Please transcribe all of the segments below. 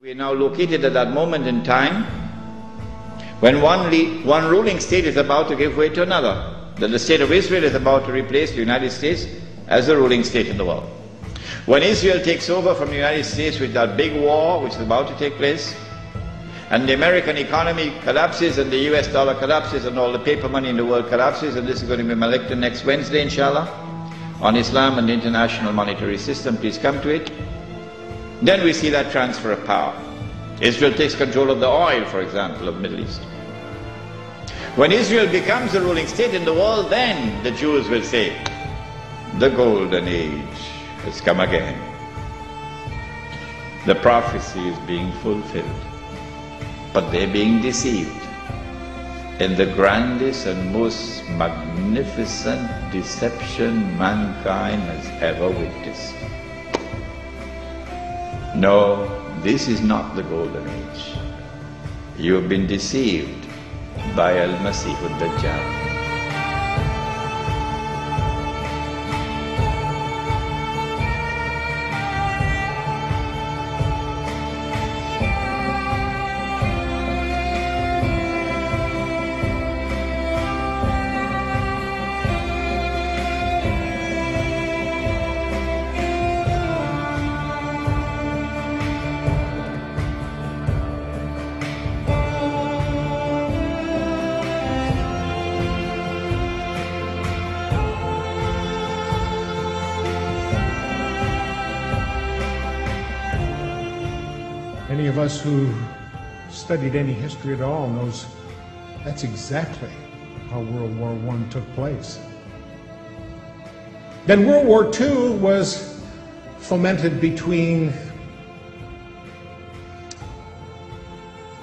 We are now located at that moment in time when one ruling state is about to give way to another. That the state of Israel is about to replace the United States as the ruling state in the world. When Israel takes over from the United States with that big war which is about to take place, and the American economy collapses and the US dollar collapses and all the paper money in the world collapses, and this is going to be my lecture next Wednesday, inshallah, on Islam and the international monetary system, please come to it. Then we see that transfer of power. Israel takes control of the oil, for example, of the Middle East. When Israel becomes the ruling state in the world, then the Jews will say, the golden age has come again. The prophecy is being fulfilled. But they're being deceived in the grandest and most magnificent deception mankind has ever witnessed. No, this is not the golden age. You have been deceived by Al-Masih al-Dajjal. Any of us who studied any history at all knows that's exactly how World War I took place. Then World War II was fomented between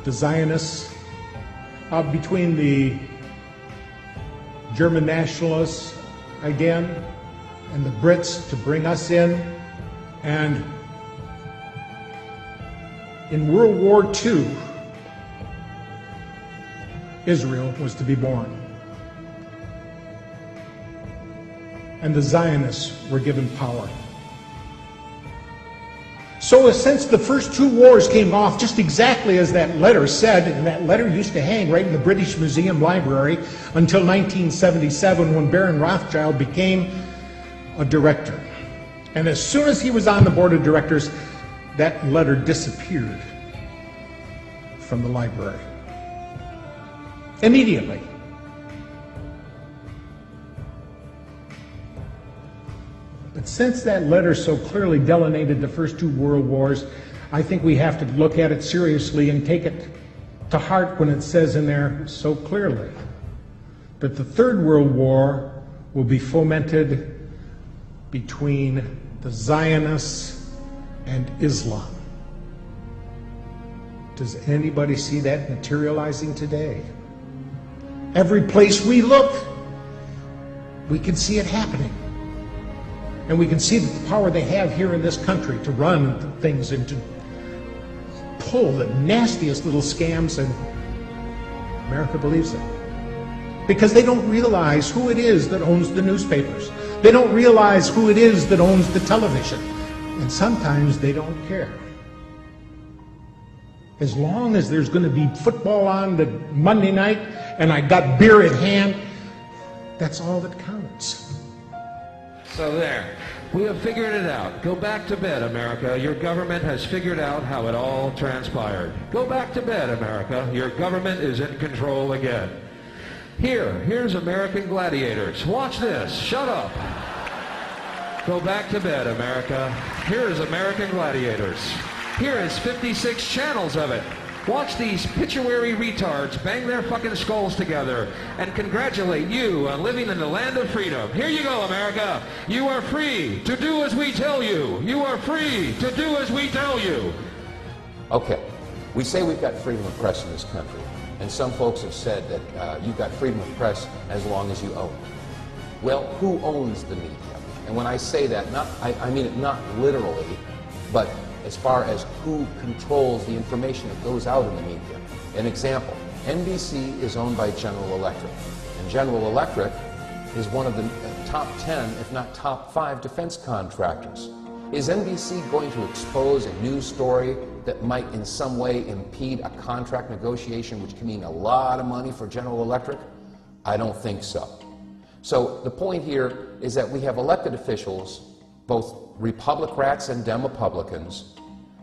the Zionists, between the German nationalists again, and the Brits to bring us in. And in World War II, Israel was to be born. And the Zionists were given power. So since the first two wars came off just exactly as that letter said, and that letter used to hang right in the British Museum Library until 1977 when Baron Rothschild became a director. And as soon as he was on the board of directors, that letter disappeared from the library. Immediately. But since that letter so clearly delineated the first two world wars, I think we have to look at it seriously and take it to heart when it says in there so clearly that the Third World War will be fomented between the Zionists and Islam. Does anybody see that materializing today? Every place we look, we can see it happening. And we can see the power they have here in this country to run things and to pull the nastiest little scams, and America believes it. Because they don't realize who it is that owns the newspapers. They don't realize who it is that owns the television. And sometimes they don't care. As long as there's going to be football on the Monday night and I got beer at hand, that's all that counts. So there, we have figured it out. Go back to bed, America. Your government has figured out how it all transpired. Go back to bed, America. Your government is in control again. Here's American gladiators. Watch this. Shut up. Go back to bed, America. Here is American gladiators. Here is 56 channels of it. Watch these pituitary retards bang their fucking skulls together and congratulate you on living in the land of freedom. Here you go, America. You are free to do as we tell you. You are free to do as we tell you. Okay, we say we've got freedom of press in this country, and some folks have said that you've got freedom of press as long as you own it. Well, who owns the media? And when I say that, I mean it not literally, but as far as who controls the information that goes out in the media. An example, NBC is owned by General Electric, and General Electric is one of the top 10, if not top 5 defense contractors. Is NBC going to expose a news story that might in some way impede a contract negotiation, which can mean a lot of money for General Electric? I don't think so. So the point here is that we have elected officials, both Republicrats and Demopublicans,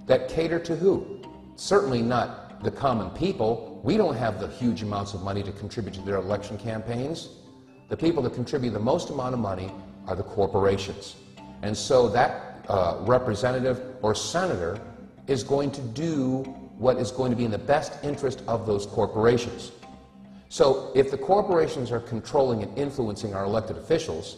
that cater to who? Certainly not the common people. We don't have the huge amounts of money to contribute to their election campaigns. The people that contribute the most amount of money are the corporations. And so that representative or senator is going to do what is going to be in the best interest of those corporations. So if the corporations are controlling and influencing our elected officials,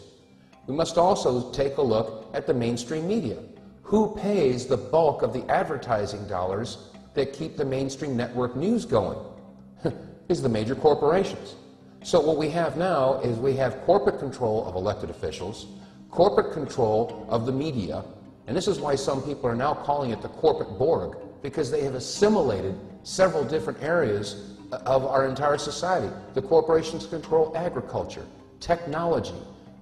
we must also take a look at the mainstream media. Who pays the bulk of the advertising dollars that keep the mainstream network news going? Is the major corporations. So what we have now is we have corporate control of elected officials, corporate control of the media, and this is why some people are now calling it the corporate Borg, because they have assimilated several different areas of our entire society. The corporations control agriculture, technology,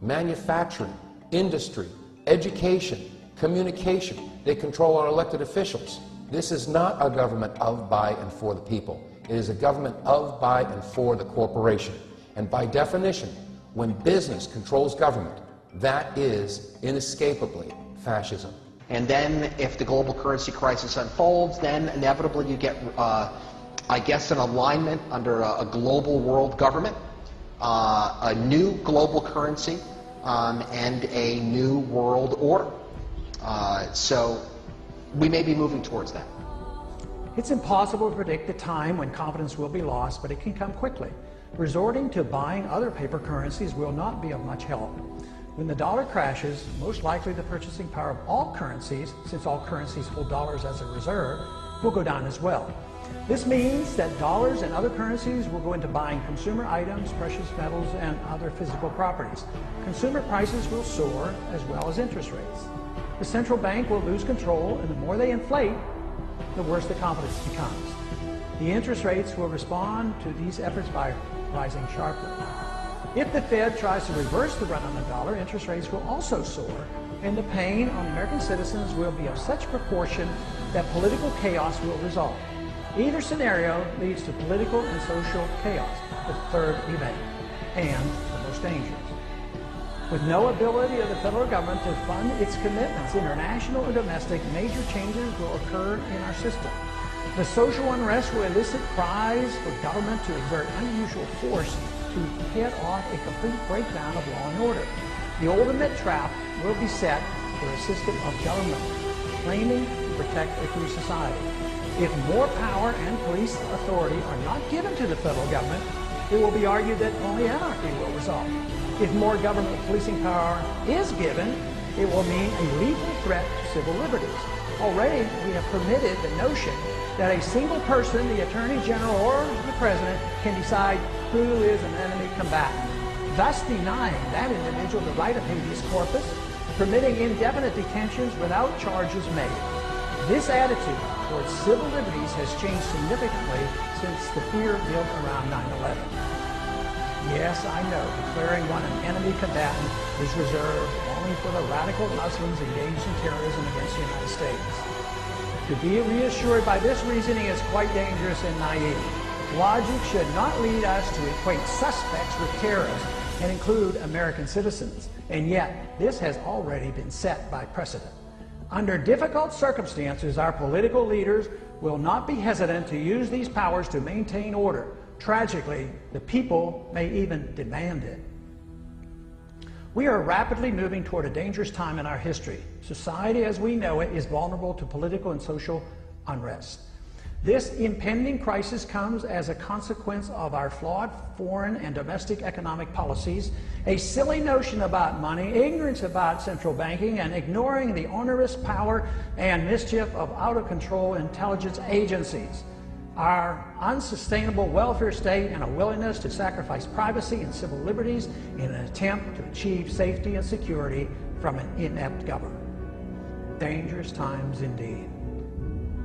manufacturing, industry, education, communication. They control our elected officials. This is not a government of, by, and for the people. It is a government of, by, and for the corporation. And by definition, when business controls government, that is inescapably fascism. And then if the global currency crisis unfolds, then inevitably you get, I guess, an alignment under a global world government, a new global currency, and a new world order. So we may be moving towards that. It's impossible to predict the time when confidence will be lost, but it can come quickly. Resorting to buying other paper currencies will not be of much help. When the dollar crashes, most likely the purchasing power of all currencies, since all currencies hold dollars as a reserve, will go down as well. This means that dollars and other currencies will go into buying consumer items, precious metals, and other physical properties. Consumer prices will soar, as well as interest rates. The central bank will lose control, and the more they inflate, the worse the confidence becomes. The interest rates will respond to these efforts by rising sharply. If the Fed tries to reverse the run on the dollar, interest rates will also soar, and the pain on American citizens will be of such proportion that political chaos will result. Either scenario leads to political and social chaos, the third event, and the most dangerous. With no ability of the federal government to fund its commitments, international and domestic, major changes will occur in our system. The social unrest will elicit cries for government to exert unusual force to head off a complete breakdown of law and order. The ultimate trap will be set for a system of government claiming to protect a free society. If more power and police authority are not given to the federal government, it will be argued that only anarchy will result. If more government policing power is given, it will mean a lethal threat to civil liberties. Already, we have permitted the notion that a single person, the Attorney General or the President, can decide who is an enemy combatant, thus denying that individual the right of habeas corpus, permitting indefinite detentions without charges made. This attitude towards civil liberties has changed significantly since the fear built around 9/11. Yes, I know, declaring one an enemy combatant is reserved only for the radical Muslims engaged in terrorism against the United States. To be reassured by this reasoning is quite dangerous and naive. Logic should not lead us to equate suspects with terrorists and include American citizens, and yet this has already been set by precedent. Under difficult circumstances, our political leaders will not be hesitant to use these powers to maintain order. Tragically, the people may even demand it. We are rapidly moving toward a dangerous time in our history. Society as we know it is vulnerable to political and social unrest. This impending crisis comes as a consequence of our flawed foreign and domestic economic policies, a silly notion about money, ignorance about central banking, and ignoring the onerous power and mischief of out-of-control intelligence agencies. Our unsustainable welfare state and a willingness to sacrifice privacy and civil liberties in an attempt to achieve safety and security from an inept government. Dangerous times indeed.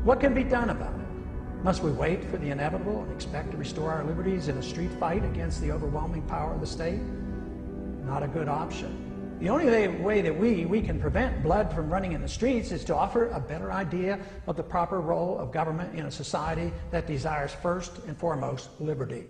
What can be done about it? Must we wait for the inevitable and expect to restore our liberties in a street fight against the overwhelming power of the state? Not a good option. The only way that we can prevent blood from running in the streets is to offer a better idea of the proper role of government in a society that desires first and foremost liberty.